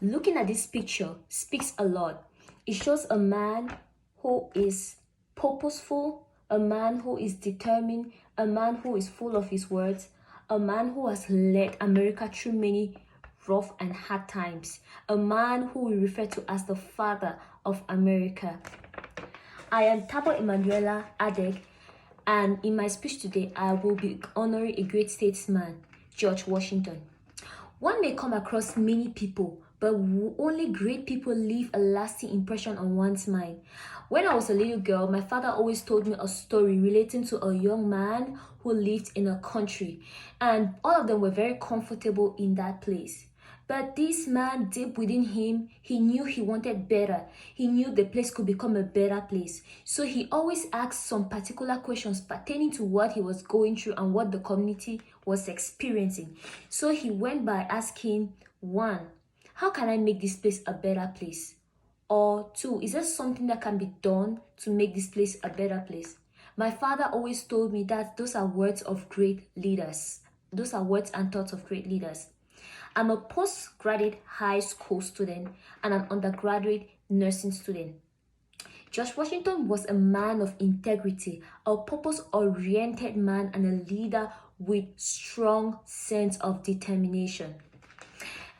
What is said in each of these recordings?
Looking at this picture speaks a lot. It shows a man who is purposeful, a man who is determined, a man who is full of his words, a man who has led America through many rough and hard times, a man who we refer to as the father of America. I am Tabo Emanuela Adek, and in my speech today, I will be honoring a great statesman, George Washington. One may come across many people, but only great people leave a lasting impression on one's mind. When I was a little girl, my father always told me a story relating to a young man who lived in a country, and all of them were very comfortable in that place. But this man, deep within him, he knew he wanted better. He knew the place could become a better place. So he always asked some particular questions pertaining to what he was going through and what the community was experiencing. So he went by asking, one, how can I make this place a better place? Or two, is there something that can be done to make this place a better place? My father always told me that those are words of great leaders. Those are words and thoughts of great leaders. I'm a postgraduate high school student and an undergraduate nursing student. George Washington was a man of integrity, a purpose-oriented man, and a leader with strong sense of determination.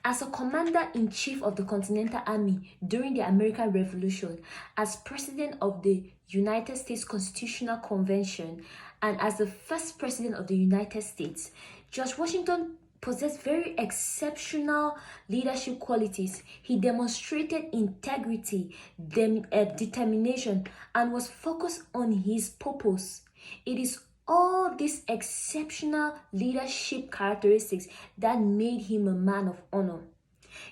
As a commander-in-chief of the Continental Army during the American Revolution, as president of the United States Constitutional Convention, and as the first president of the United States, George Washington possessed very exceptional leadership qualities. He demonstrated integrity, determination, and was focused on his purpose. It is all these exceptional leadership characteristics that made him a man of honor.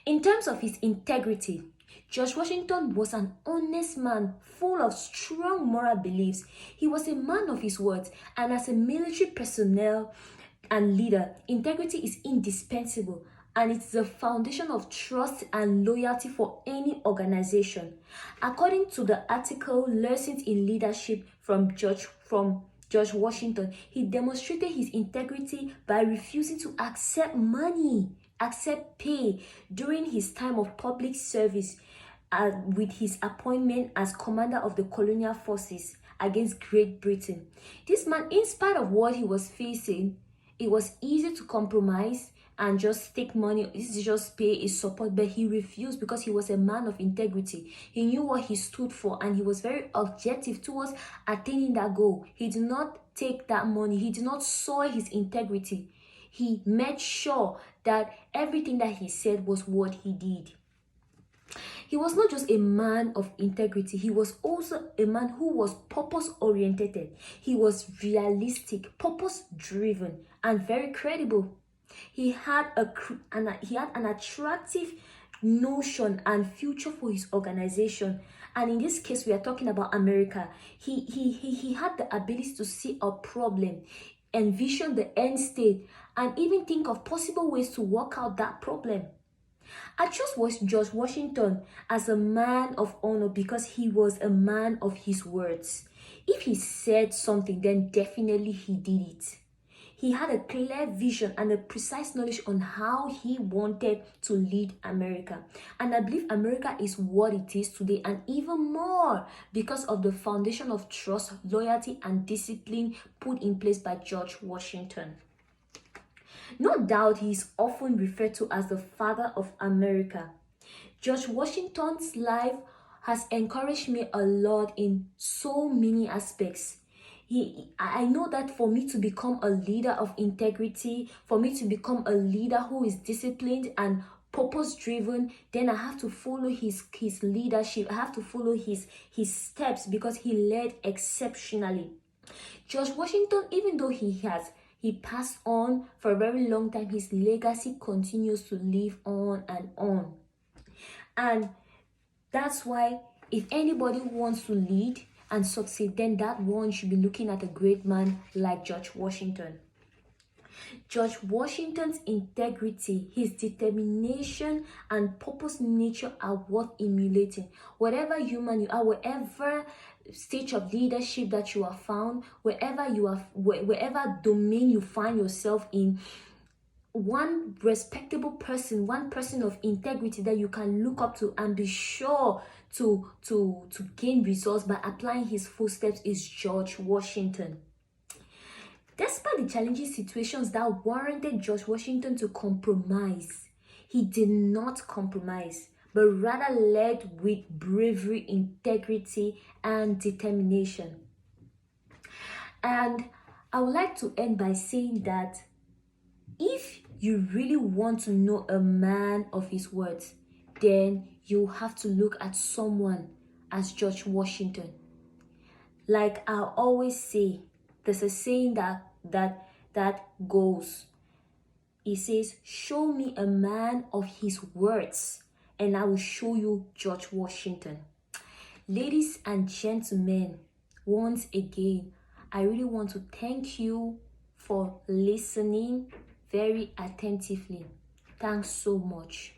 In terms of his integrity, George Washington was an honest man full of strong moral beliefs. He was a man of his words, and as a military personnel and leader, integrity is indispensable, and it's the foundation of trust and loyalty for any organization. According to the article Lessons in Leadership from George Washington, he demonstrated his integrity by refusing to accept pay during his time of public service, with his appointment as commander of the colonial forces against Great Britain. This man, in spite of what he was facing, it was easy to compromise and just take money, just pay his support, but he refused because he was a man of integrity. He knew what he stood for, and he was very objective towards attaining that goal. He did not take that money. He did not soil his integrity. He made sure that everything that he said was what he did. He was not just a man of integrity, he was also a man who was purpose-oriented. He was realistic, purpose-driven, and very credible. He had an attractive notion and future for his organization. And in this case, we are talking about America. He had the ability to see a problem, envision the end state, and even think of possible ways to work out that problem. I chose George Washington as a man of honor because he was a man of his words. If he said something, then definitely he did it. He had a clear vision and a precise knowledge on how he wanted to lead America. And I believe America is what it is today, and even more because of the foundation of trust, loyalty, and discipline put in place by George Washington. No doubt he is often referred to as the father of America. George Washington's life has encouraged me a lot in so many aspects. I know that for me to become a leader of integrity, for me to become a leader who is disciplined and purpose-driven, then I have to follow his leadership. I have to follow his steps because he led exceptionally. George Washington, even though he passed on for a very long time, his legacy continues to live on and on. And that's why if anybody wants to lead and succeed, then that one should be looking at a great man like George Washington. George Washington's integrity, his determination, and purpose nature are worth emulating. Whatever human you are, wherever stage of leadership that you are found, wherever domain you find yourself in, one respectable person, one person of integrity that you can look up to and be sure to gain results by applying his footsteps is George Washington. Despite the challenging situations that warranted George Washington to compromise, he did not compromise, but rather led with bravery, integrity, and determination. And I would like to end by saying that if you really want to know a man of his words, then you have to look at someone as George Washington. Like I always say, there's a saying that goes. It says, "Show me a man of his words, and I will show you George Washington." Ladies and gentlemen, once again, I really want to thank you for listening very attentively. Thanks so much.